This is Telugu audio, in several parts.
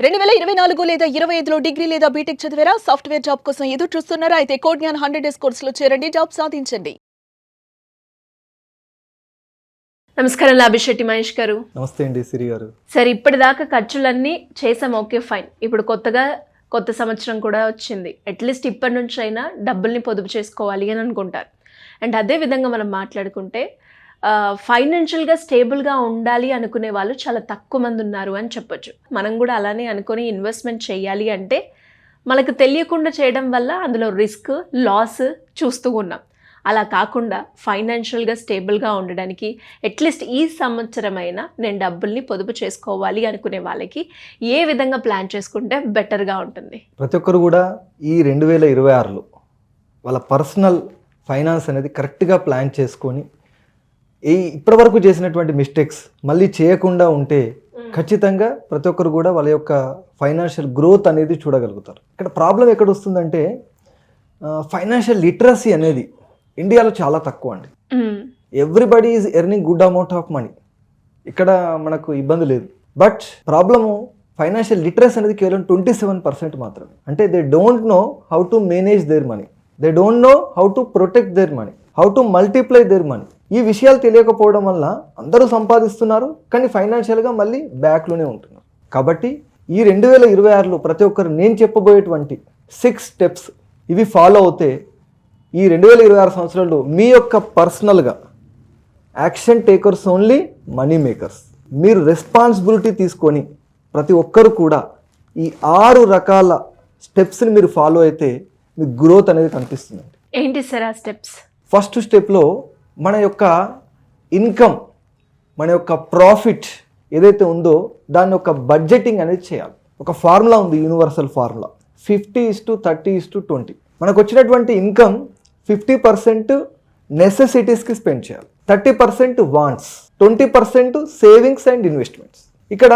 2024 లేదా 25లో డిగ్రీ లేదా బీటెక్ చదివారా? సాఫ్ట్వేర్ జాబ్ కోసం ఎదురు చూస్తున్నారా? అయితే కోడ్ జ్ఞాన్ 100 డేస్ కోర్సులో చేరండి, జాబ్ సాధించండి. నమస్కారం లాభిశెట్టి మహేష్ గారు. నమస్తే అండి సిరి గారు. సరే, ఇప్పటిదాకా ఖర్చులన్నీ చేసాం, ఓకే ఫైన్. ఇప్పుడు కొత్త సంవత్సరం కూడా వచ్చింది. అట్లీస్ట్ ఇప్పటి నుంచి అయినా డబ్బుల్ని పొదుపు చేసుకోవాలి అని అనుకుంటారు. అండ్ అదే విధంగా మనం మాట్లాడుకుంటే ఫైనాన్షియల్గా స్టేబుల్గా ఉండాలి అనుకునే వాళ్ళు చాలా తక్కువ మంది ఉన్నారు అని చెప్పొచ్చు. మనం కూడా అలానే అనుకొని ఇన్వెస్ట్మెంట్ చేయాలి అంటే మనకు తెలియకుండా చేయడం వల్ల అందులో రిస్క్ లాస్ చూస్తూ ఉన్నాం. అలా కాకుండా ఫైనాన్షియల్గా స్టేబుల్గా ఉండడానికి అట్లీస్ట్ ఈ సంవత్సరమైనా నేను డబ్బుల్ని పొదుపు చేసుకోవాలి అనుకునే వాళ్ళకి ఏ విధంగా ప్లాన్ చేసుకుంటే బెటర్గా ఉంటుంది? ప్రతి ఒక్కరు కూడా ఈ 2026లో వాళ్ళ పర్సనల్ ఫైనాన్స్ అనేది కరెక్ట్గా ప్లాన్ చేసుకొని ఇప్పటివరకు చేసినటువంటి మిస్టేక్స్ మళ్ళీ చేయకుండా ఉంటే ఖచ్చితంగా ప్రతి ఒక్కరు కూడా వాళ్ళ యొక్క ఫైనాన్షియల్ గ్రోత్ అనేది చూడగలుగుతారు. ఇక్కడ ప్రాబ్లం ఎక్కడ వస్తుందంటే ఫైనాన్షియల్ లిటరసీ అనేది ఇండియాలో చాలా తక్కువ అండి. Everybody is earning good amount of money, ఇక్కడ మనకు ఇబ్బంది లేదు. బట్ ప్రాబ్లము ఫైనాన్షియల్ లిటరసీ అనేది కేవలం 27% మాత్రమే. అంటే they don't know how to manage their money, they don't know how to protect their money, how to multiply their money. ఈ విషయాలు తెలియకపోవడం వల్ల అందరూ సంపాదిస్తున్నారు, కానీ ఫైనాన్షియల్గా మళ్ళీ బ్యాక్లోనే ఉంటున్నారు. కాబట్టి ఈ 2026లో ప్రతి ఒక్కరు నేను చెప్పబోయేటువంటి 6 స్టెప్స్ ఇవి ఫాలో అవుతే ఈ 2026 సంవత్సరంలో మీ యొక్క పర్సనల్గా action takers only money makers. మీరు రెస్పాన్సిబిలిటీ తీసుకొని ప్రతి ఒక్కరు కూడా ఈ 6 రకాల స్టెప్స్ని మీరు ఫాలో అయితే మీ గ్రోత్ అనేది కనిపిస్తుంది. ఏంటి సార్ ఆ స్టెప్స్? ఫస్ట్ స్టెప్లో మన యొక్క ఇన్కమ్, మన యొక్క ప్రాఫిట్ ఏదైతే ఉందో దాని యొక్క బడ్జెటింగ్ అనేది చేయాలి. ఒక ఫార్ములా ఉంది, యూనివర్సల్ ఫార్ములా 50:30:20. మనకు వచ్చినటువంటి ఇన్కమ్ 50% నెసెసిటీస్కి స్పెండ్ చేయాలి, 30% వాంట్స్, 20% సేవింగ్స్ అండ్ ఇన్వెస్ట్మెంట్స్. ఇక్కడ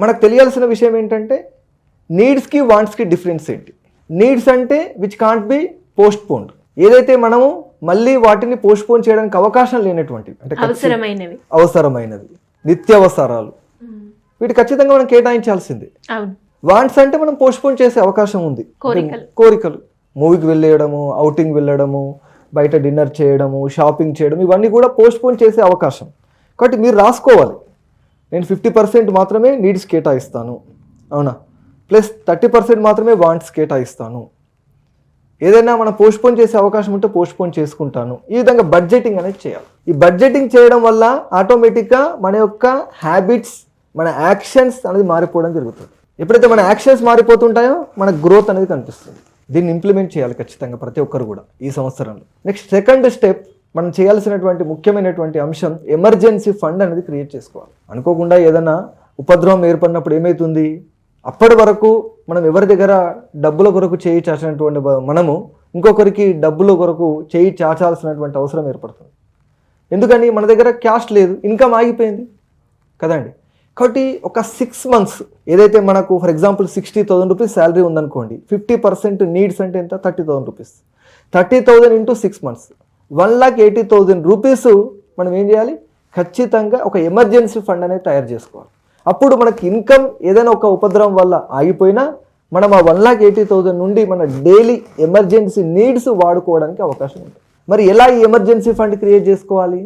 మనకు తెలియాల్సిన విషయం ఏంటంటే నీడ్స్కి వాంట్స్కి డిఫరెన్స్ ఏంటి. నీడ్స్ అంటే విచ్ కాంట్ బి పోస్ట్పోన్డ్, ఏదైతే మనము మళ్ళీ వాటిని పోస్ట్పోన్ చేయడానికి అవకాశం లేనటువంటివి, అంటే అవసరమైనవి, నిత్యావసరాలు, వీటి ఖచ్చితంగా మనం కేటాయించాల్సిందే. వాంట్స్ అంటే మనం పోస్ట్పోన్ చేసే అవకాశం ఉంది. కోరికలు, మూవీకి వెళ్ళేయడము, అవుటింగ్ వెళ్ళడము, బయట డిన్నర్ చేయడము, షాపింగ్ చేయడం, ఇవన్నీ కూడా పోస్ట్పోన్ చేసే అవకాశం. కాబట్టి మీరు రాసుకోవాలి, నేను 50% మాత్రమే నీడ్స్ కేటాయిస్తాను, అవునా, ప్లస్ 30% మాత్రమే వాంట్స్ కేటాయిస్తాను. ఏదైనా మనం పోస్ట్పోన్ చేసే అవకాశం ఉంటే పోస్ట్పోన్ చేసుకుంటాను. ఈ విధంగా బడ్జెటింగ్ అనేది చేయాలి. ఈ బడ్జెటింగ్ చేయడం వల్ల ఆటోమేటిక్గా మన యొక్క హ్యాబిట్స్, మన యాక్షన్స్ అనేది మారిపోవడం జరుగుతుంది. ఎప్పుడైతే మన యాక్షన్స్ మారిపోతుంటాయో మన గ్రోత్ అనేది కనిపిస్తుంది. దీన్ని ఇంప్లిమెంట్ చేయాలి ఖచ్చితంగా ప్రతి ఒక్కరు కూడా ఈ సంవత్సరంలో. నెక్స్ట్ సెకండ్ స్టెప్, మనం చేయాల్సినటువంటి ముఖ్యమైనటువంటి అంశం ఎమర్జెన్సీ ఫండ్ అనేది క్రియేట్ చేసుకోవాలి. అనుకోకుండా ఏదైనా ఉపద్రవం ఏర్పడినప్పుడు ఏమవుతుంది, అప్పటి వరకు మనం ఎవరి దగ్గర డబ్బుల కొరకు చేయి చాచినటువంటి మనము ఇంకొకరికి డబ్బుల కొరకు చేయి చాచాల్సినటువంటి అవసరం ఏర్పడుతుంది. ఎందుకని మన దగ్గర క్యాష్ లేదు, ఇన్కమ్ ఆగిపోయింది కదండి. కాబట్టి ఒక 6 months ఏదైతే మనకు ఫర్ ఎగ్జాంపుల్ 60,000 రూపీస్ శాలరీ ఉందనుకోండి, 50% నీడ్స్ అంటే ఎంత, 30,000 రూపీస్. 30,000 into 6 months 1,80,000 రూపీస్ మనం ఏం చేయాలి, ఖచ్చితంగా ఒక ఎమర్జెన్సీ ఫండ్ అనేది తయారు చేసుకోవాలి. అప్పుడు మనకి ఇన్కమ్ ఏదైనా ఒక ఉపద్రవం వల్ల ఆగిపోయినా మనం ఆ 1,80,000 నుండి మన డైలీ ఎమర్జెన్సీ నీడ్స్ వాడుకోవడానికి అవకాశం ఉంటుంది. మరి ఎలా ఈ ఎమర్జెన్సీ ఫండ్ క్రియేట్ చేసుకోవాలి?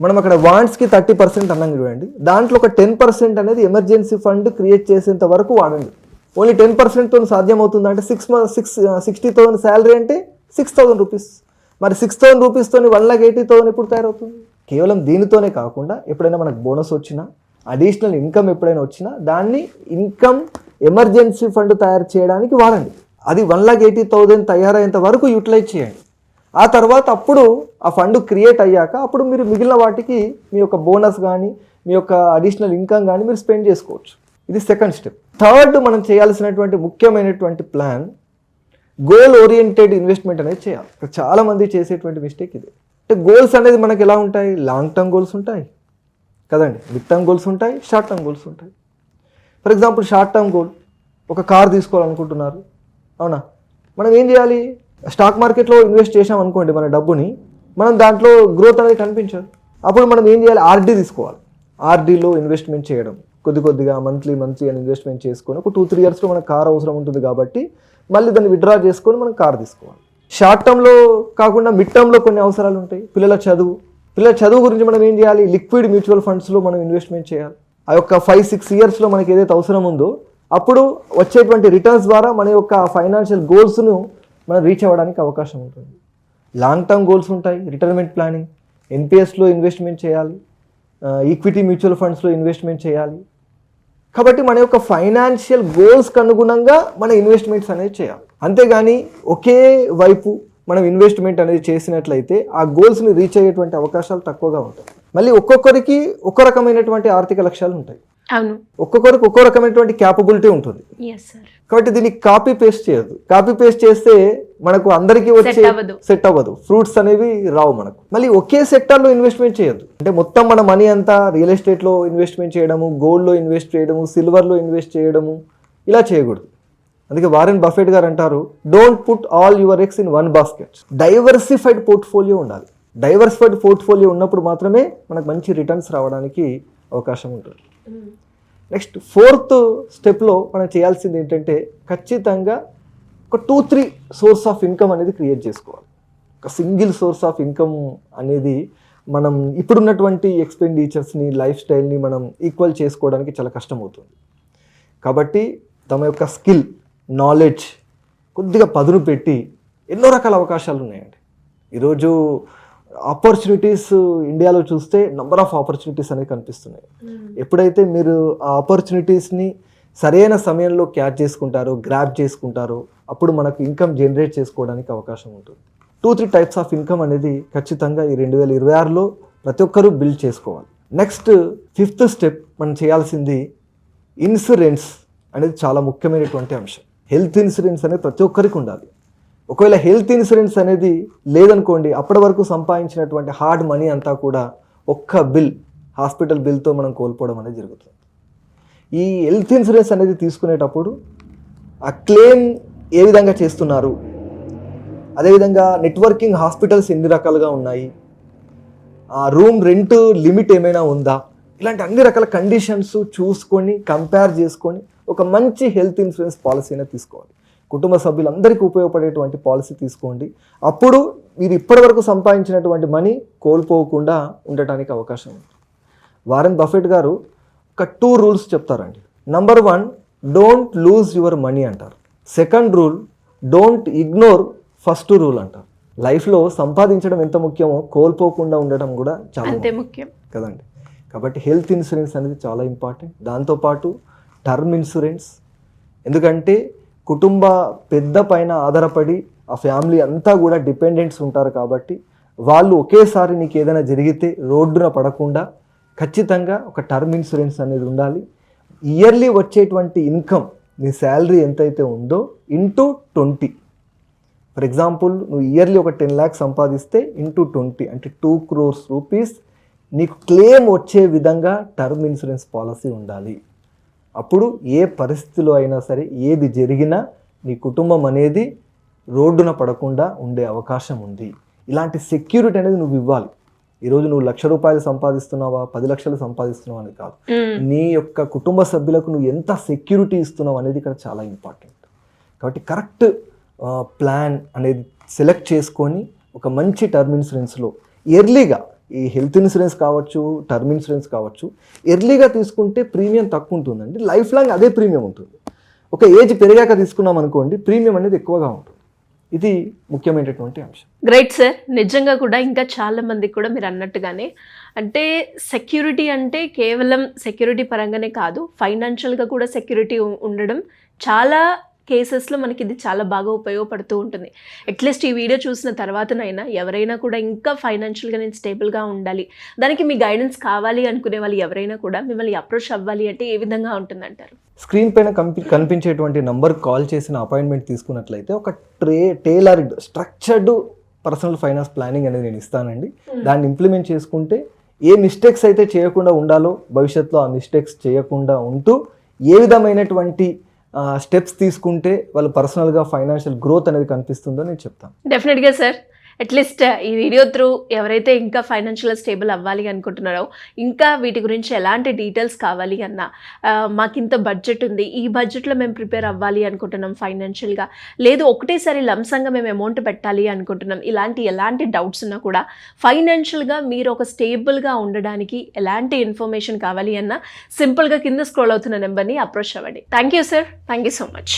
మనం అక్కడ వాంట్స్కి 30% అన్నాం చూడండి, దాంట్లో ఒక 10% అనేది ఎమర్జెన్సీ ఫండ్ క్రియేట్ చేసేంత వరకు వాడండి. ఓన్లీ 10%తో సాధ్యమవుతుంది అంటే 60,000 శాలరీ అంటే 6,000 రూపీస్. మరి 6,000 రూపీస్తో 1,80,000 ఎప్పుడు తయారవుతుంది? కేవలం దీనితోనే కాకుండా ఎప్పుడైనా మనకు బోనస్ వచ్చినా, అడిషనల్ ఇన్కమ్ ఎప్పుడైనా వచ్చినా దాన్ని ఇన్కమ్ ఎమర్జెన్సీ ఫండ్ తయారు చేయడానికి వాడండి. అది 1,80,000 తయారయ్యేంత వరకు యూటిలైజ్ చేయండి. ఆ తర్వాత అప్పుడు ఆ ఫండ్ క్రియేట్ అయ్యాక అప్పుడు మీరు మిగిలిన వాటికి మీ యొక్క బోనస్ కానీ మీ యొక్క అడిషనల్ ఇన్కమ్ కానీ మీరు స్పెండ్ చేసుకోవచ్చు. ఇది సెకండ్ స్టెప్. థర్డ్, మనం చేయాల్సినటువంటి ముఖ్యమైనటువంటి ప్లాన్ గోల్ ఓరియంటెడ్ ఇన్వెస్ట్మెంట్ అనేది చేయాలి. చాలామంది చేసేటువంటి మిస్టేక్ ఇది. అంటే గోల్స్ అనేది మనకి ఎలా ఉంటాయి, లాంగ్ టర్మ్ గోల్స్ ఉంటాయి కదండి, మిడ్ టర్మ్ గోల్స్ ఉంటాయి, షార్ట్ టర్మ్ గోల్స్ ఉంటాయి. For example short term goal, ఒక కార్ తీసుకోవాలనుకుంటున్నారు, అవునా, మనం ఏం చేయాలి, స్టాక్ మార్కెట్లో ఇన్వెస్ట్ చేసాం అనుకోండి మన డబ్బుని, మనం దాంట్లో గ్రోత్ అనేది కనిపించదు. అప్పుడు మనం ఏం చేయాలి, ఆర్డీ తీసుకోవాలి, ఆర్డీలో ఇన్వెస్ట్మెంట్ చేయడం. కొద్దిగా మంత్లీ అని ఇన్వెస్ట్మెంట్ చేసుకొని ఒక 2-3 ఇయర్స్లో మనకు కార్ అవసరం ఉంటుంది కాబట్టి మళ్ళీ దాన్ని విత్డ్రా చేసుకొని మనం కార్ తీసుకోవాలి. షార్ట్ టర్మ్లో కాకుండా మిడ్ టర్మ్లో కొన్ని అవసరాలు ఉంటాయి. పిల్లల చదువు గురించి మనం ఏం చేయాలి? లిక్విడ్ మ్యూచువల్ ఫండ్స్లో మనం ఇన్వెస్ట్మెంట్ చేయాలి. ఆ యొక్క 5-6 ఇయర్స్లో మనకి ఏదైతే అవసరం ఉందో అప్పుడు వచ్చేటువంటి రిటర్న్స్ ద్వారా మన యొక్క ఫైనాన్షియల్ గోల్స్ను మనం రీచ్ అవ్వడానికి అవకాశం ఉంటుంది. లాంగ్ టర్మ్ గోల్స్ ఉంటాయి, రిటైర్మెంట్ ప్లానింగ్, ఎన్పిఎస్లో ఇన్వెస్ట్మెంట్ చేయాలి, ఈక్విటీ మ్యూచువల్ ఫండ్స్లో ఇన్వెస్ట్మెంట్ చేయాలి. కాబట్టి మన యొక్క ఫైనాన్షియల్ గోల్స్కి అనుగుణంగా మన ఇన్వెస్ట్మెంట్స్ అనేది చేయాలి. అంతేగాని ఒకే వైపు మనం ఇన్వెస్ట్మెంట్ అనేది చేసినట్లయితే ఆ గోల్స్ని రీచ్ అయ్యేటువంటి అవకాశాలు తక్కువగా ఉంటాయి. మళ్ళీ ఒక్కొక్కరికి ఒక్కో రకమైనటువంటి ఆర్థిక లక్ష్యాలు ఉంటాయి. అవును, ఒక్కొక్కరికి ఒక్కో రకమైనటువంటి క్యాపబిలిటీ ఉంటుంది. కాబట్టి దీన్ని కాపీ పేస్ట్ చేయదు. కాపీ పేస్ట్ చేస్తే మనకు అందరికీ వచ్చే సెట్ అవ్వదు, ఫ్రూట్స్ అనేవి రావు మనకు. మళ్ళీ ఒకే సెక్టార్లో ఇన్వెస్ట్మెంట్ చేయొద్దు. అంటే మొత్తం మన మనీ అంతా రియల్ ఎస్టేట్లో ఇన్వెస్ట్మెంట్ చేయడము, గోల్డ్లో ఇన్వెస్ట్ చేయడము, సిల్వర్లో ఇన్వెస్ట్ చేయడము, ఇలా చేయకూడదు. అందుకే వారెన్ బఫెట్ గారు అంటారు, don't put all your eggs in one basket. Diversified portfolio ఉండాలి. డైవర్సిఫైడ్ పోర్ట్ఫోలియో ఉన్నప్పుడు మాత్రమే మనకు మంచి రిటర్న్స్ రావడానికి అవకాశం ఉంటుంది. నెక్స్ట్ 4th స్టెప్లో మనం చేయాల్సింది ఏంటంటే ఖచ్చితంగా ఒక 2-3 సోర్స్ ఆఫ్ ఇన్కమ్ అనేది క్రియేట్ చేసుకోవాలి. ఒక సింగిల్ సోర్స్ ఆఫ్ ఇన్కమ్ అనేది మనం ఇప్పుడున్నటువంటి ఎక్స్పెండిచర్స్ని, లైఫ్ స్టైల్ని మనం ఈక్వల్ చేసుకోవడానికి చాలా కష్టమవుతుంది. కాబట్టి తమ యొక్క స్కిల్, నాలెడ్జ్ కొద్దిగా పదును పెట్టి ఎన్నో రకాల అవకాశాలు ఉన్నాయండి. ఈరోజు ఆపర్చునిటీస్ ఇండియాలో చూస్తే నంబర్ ఆఫ్ ఆపర్చునిటీస్ అనేవి కనిపిస్తున్నాయి. ఎప్పుడైతే మీరు ఆ ఆపర్చునిటీస్ని సరైన సమయంలో క్యాచ్ చేసుకుంటారో, గ్రాప్ చేసుకుంటారో, అప్పుడు మనకు ఇన్కమ్ జనరేట్ చేసుకోవడానికి అవకాశం ఉంటుంది. 2-3 టైప్స్ ఆఫ్ ఇన్కమ్ అనేది ఖచ్చితంగా ఈ 2026లో ప్రతి ఒక్కరూ బిల్డ్ చేసుకోవాలి. నెక్స్ట్ 5th స్టెప్ మనం చేయాల్సింది ఇన్సూరెన్స్ అనేది చాలా ముఖ్యమైనటువంటి అంశం. హెల్త్ ఇన్సూరెన్స్ అనేది ప్రతి ఒక్కరికి ఉండాలి. ఒకవేళ హెల్త్ ఇన్సూరెన్స్ అనేది లేదనుకోండి, అప్పటి వరకు సంపాదించినటువంటి హార్డ్ మనీ అంతా కూడా ఒక్క హాస్పిటల్ బిల్తో మనం కోల్పోవడం అనేది జరుగుతుంది. ఈ హెల్త్ ఇన్సూరెన్స్ అనేది తీసుకునేటప్పుడు ఆ క్లెయిమ్ ఏ విధంగా చేస్తున్నారు, అదేవిధంగా నెట్వర్కింగ్ హాస్పిటల్స్ ఎన్ని రకాలుగా ఉన్నాయి, ఆ రూమ్ రెంట్ లిమిట్ ఏమైనా ఉందా, ఇలాంటి అన్ని రకాల కండిషన్స్ చూసుకొని కంపేర్ చేసుకొని ఒక మంచి హెల్త్ ఇన్సూరెన్స్ పాలసీ అనేది తీసుకోవాలి. కుటుంబ సభ్యులందరికీ ఉపయోగపడేటువంటి పాలసీ తీసుకోండి. అప్పుడు మీరు ఇప్పటివరకు సంపాదించినటువంటి మనీ కోల్పోకుండా ఉండటానికి అవకాశం ఉంది. వారెన్ బఫెట్ గారు ఒక 2 రూల్స్ చెప్తారండి. Number 1, don't lose your money అంటారు. Second rule, don't ignore first rule అంటారు. లైఫ్లో సంపాదించడం ఎంత ముఖ్యమో కోల్పోకుండా ఉండటం కూడా చాలా ముఖ్యం కదండి. కాబట్టి హెల్త్ ఇన్సూరెన్స్ అనేది చాలా ఇంపార్టెంట్. దాంతోపాటు టర్మ్ ఇన్సూరెన్స్, ఎందుకంటే కుటుంబ పెద్ద పైన ఆధారపడి ఆ ఫ్యామిలీ అంతా కూడా డిపెండెంట్స్ ఉంటారు. కాబట్టి వాళ్ళు ఒకేసారి నీకు ఏదైనా జరిగితే రోడ్డున పడకుండా ఖచ్చితంగా ఒక టర్మ్ ఇన్సూరెన్స్ అనేది ఉండాలి. ఇయర్లీ వచ్చేటువంటి ఇన్కమ్, నీ శాలరీ ఎంతైతే ఉందో ఇంటూ 20. ఫర్ ఎగ్జాంపుల్ నువ్వు ఇయర్లీ ఒక 10 lakhs సంపాదిస్తే ఇంటూ 20 అంటే 2 crores రూపీస్ నీకు క్లెయిమ్ వచ్చే విధంగా టర్మ్ ఇన్సూరెన్స్ పాలసీ ఉండాలి. అప్పుడు ఏ పరిస్థితిలో అయినా సరే ఏది జరిగినా నీ కుటుంబం అనేది రోడ్డున పడకుండా ఉండే అవకాశం ఉంది. ఇలాంటి సెక్యూరిటీ అనేది నువ్వు ఇవ్వాలి. ఈరోజు నువ్వు ₹1,00,000 సంపాదిస్తున్నావా, 10 లక్షలు సంపాదిస్తున్నావా అని కాదు, నీ యొక్క కుటుంబ సభ్యులకు నువ్వు ఎంత సెక్యూరిటీ ఇస్తున్నావు అనేది ఇక్కడ చాలా ఇంపార్టెంట్. కాబట్టి కరెక్ట్ ప్లాన్ అనేది సెలెక్ట్ చేసుకొని ఒక మంచి టర్మ్ ఇన్సూరెన్స్లో ఎర్లీగా, ఈ హెల్త్ ఇన్సూరెన్స్ కావచ్చు, టర్మ్ ఇన్సూరెన్స్ కావచ్చు, ఎర్లీగా తీసుకుంటే ప్రీమియం తక్కువ ఉంటుందండి. లైఫ్ లాంగ్ అదే ప్రీమియం ఉంటుంది. ఒక ఏజ్ పెరిగాక తీసుకున్నాం అనుకోండి, ప్రీమియం అనేది ఎక్కువగా ఉంటుంది. ఇది ముఖ్యమైనటువంటి అంశం. Great sir. నిజంగా కూడా ఇంకా చాలా మందికి కూడా మీరు అన్నట్టుగానే, అంటే సెక్యూరిటీ అంటే కేవలం సెక్యూరిటీ పరంగానే కాదు, ఫైనాన్షియల్గా కూడా సెక్యూరిటీ ఉండడం చాలా కేసెస్లో మనకి ఇది చాలా బాగా ఉపయోగపడుతూ ఉంటుంది. అట్లీస్ట్ ఈ వీడియో చూసిన తర్వాతనైనా ఎవరైనా కూడా ఇంకా ఫైనాన్షియల్గా నేను స్టేబుల్గా ఉండాలి, దానికి మీ గైడెన్స్ కావాలి అనుకునే వాళ్ళు ఎవరైనా కూడా మిమ్మల్ని అప్రోచ్ అవ్వాలి అంటే ఏ విధంగా ఉంటుందంటారు? స్క్రీన్ పైన కనిపించేటువంటి నంబర్ కాల్ చేసిన అపాయింట్మెంట్ తీసుకున్నట్లయితే ఒక tailored structured personal finance planning అనేది నేను ఇస్తానండి. దాన్ని ఇంప్లిమెంట్ చేసుకుంటే ఏ మిస్టేక్స్ అయితే చేయకుండా ఉండాలో భవిష్యత్తులో ఆ మిస్టేక్స్ చేయకుండా ఉంటూ ఏ విధమైనటువంటి స్టెప్స్ తీసుకుంటే వాళ్ళు పర్సనల్గా ఫైనాన్షియల్ గ్రోత్ అనేది కనిపిస్తుందో నేను చెప్తాను. డెఫినెట్గా సార్. అట్లీస్ట్ ఈ వీడియో త్రూ ఎవరైతే ఇంకా ఫైనాన్షియల్ స్టేబుల్ అవ్వాలి అనుకుంటున్నారో, ఇంకా వీటి గురించి ఎలాంటి డీటెయిల్స్ కావాలి అన్నా, మాకు ఇంత బడ్జెట్ ఉంది, ఈ బడ్జెట్లో మేము ప్రిపేర్ అవ్వాలి అనుకుంటున్నాం ఫైనాన్షియల్గా, లేదు ఒకటేసారి లంసంగా మేము అమౌంట్ పెట్టాలి అనుకుంటున్నాం, ఎలాంటి డౌట్స్ ఉన్నా కూడా ఫైనాన్షియల్గా మీరు ఒక స్టేబుల్గా ఉండడానికి ఎలాంటి ఇన్ఫర్మేషన్ కావాలి అన్నా సింపుల్గా కింద స్క్రోల్ అవుతున్న నెంబర్ని అప్రోచ్ అవ్వండి. Thank you sir, thank you so much.